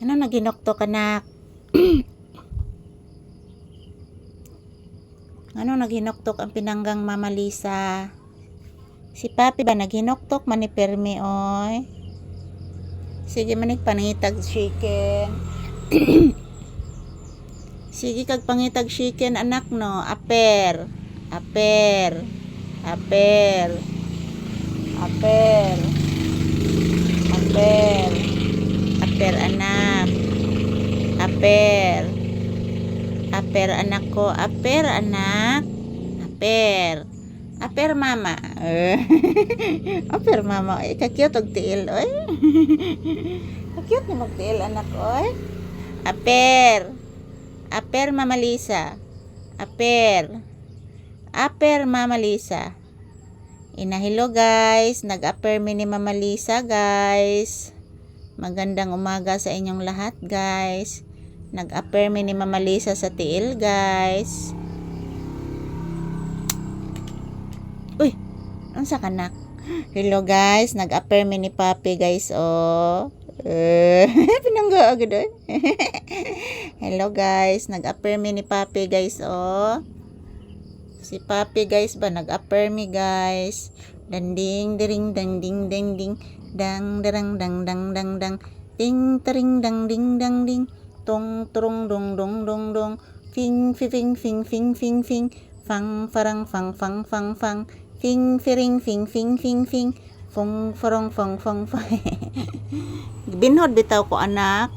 Ano naginoktok anak? Ano naghinoktok ang pinanggang Mama Lisa? Si Papi ba naghinoktok manipermi oy? Sige manig pangitag chicken. Sige kag pangitag chicken anak no. Aper. Aper. Aper. Aper. Aper. Aper anak. Aper. Aper anak ko. Aper anak. Aper. Aper mama. Aper mama. Kakyot og tiil oy. Kakyot ni magtiil anak oy. Aper. Aper Mama Lisa. Aper. Aper Mama Lisa. Inahilo guys. Nag-aper mi ni Mama Lisa guys. Magandang umaga sa inyong lahat guys. Nag-aper mi ni Mama Lisa sa tiil guys. Uy, unsa kanak? Hello guys, nag-aper mi ni Papi guys oh. Pinangga agad eh. Hello guys, nag-aper mi ni Papi guys oh. Si Papi guys ba nag-aper mi guys. Danding ding danding ding ding dang darang dang dang dang dang ding tring dang ding dang ding tong turong dong dong dong dong fing fing fing fing fing fing fang farang fang fang fang fang fing firing fing fing fing fing fong farong fang fang fang. Gibinhod bitaw ko anak.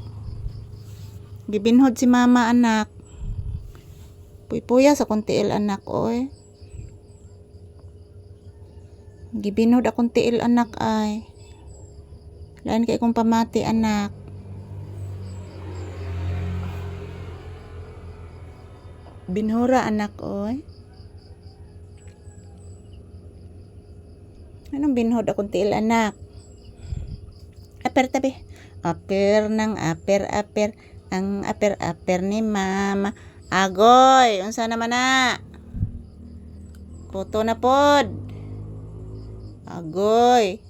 Gibinhod si mama anak. Puy-puya sa akong tiil anak oy. Gibinhod akong tiil anak ay. Lain kay kong pamati anak. Binhura anak oy. Anong binhod akong tiil anak? Aper tabi. Aper ng aper aper. Ang aper aper ni mama. Agoy, unsa naman na? Kuto na pod. Agoy.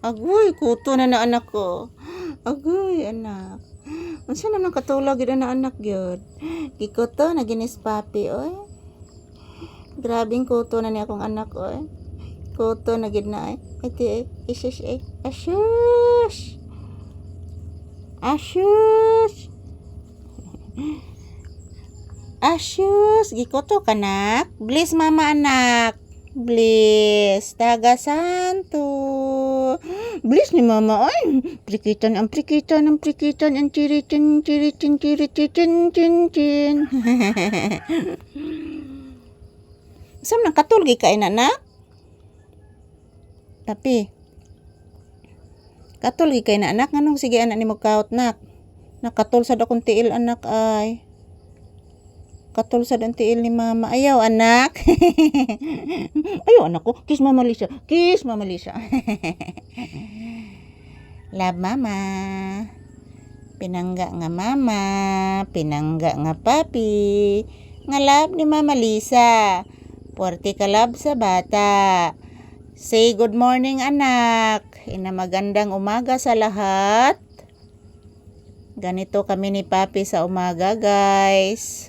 Agoy, kuto na na anak ko. Agoy, anak. Unsa naman katulog gid na anak gyud? Gikuto na ginis Papi oy. Grabing kuto na ni akong anak oy. Kuto na gid na ay. Iti isis ay. Asyush. Asyush. Asyus, gikoto kanak. Bliss mama anak. Bliss. Taga santo. Bliss ni mama ay. Prikitan ang prikitan ang prikitan ang ciritin ciritin ciritin cin cin. Sam nang katulgi ka anak? Tapi katulgi kay na anak nganong sige anak ni mo kaot nak. Nakatul sa akong tiil anak ay. Katul sa tiil ni mama. Ayaw anak. Ayaw anak ko. Kiss Mama Lisa. Kiss Mama Lisa. Love mama. Pinangga nga mama. Pinangga nga papi. Nga love ni Mama Lisa. Puwerte ka love sa bata. Say good morning anak. Ina magandang umaga sa lahat. Ganito kami ni Papi sa umaga guys.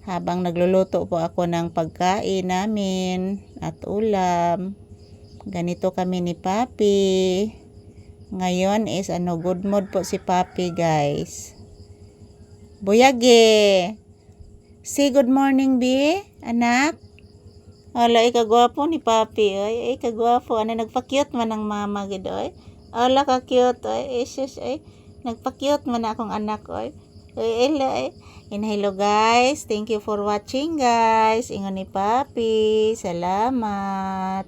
Habang nagluluto po ako ng pagkain namin at ulam. Ganito kami ni Papi. Ngayon is good mood po si Papi guys. Buyage. Say good morning B, anak. Ala, ikagwapo ni Papi. Ay, ikagwapo. Ano, nagpa-cute man ang mama gid oy. Ala, ka-cute oy. Isus ay. Nagpa-cute man akong anak oy. Ay. Hello guys. Thank you for watching guys. Ingon ni Papi. Salamat.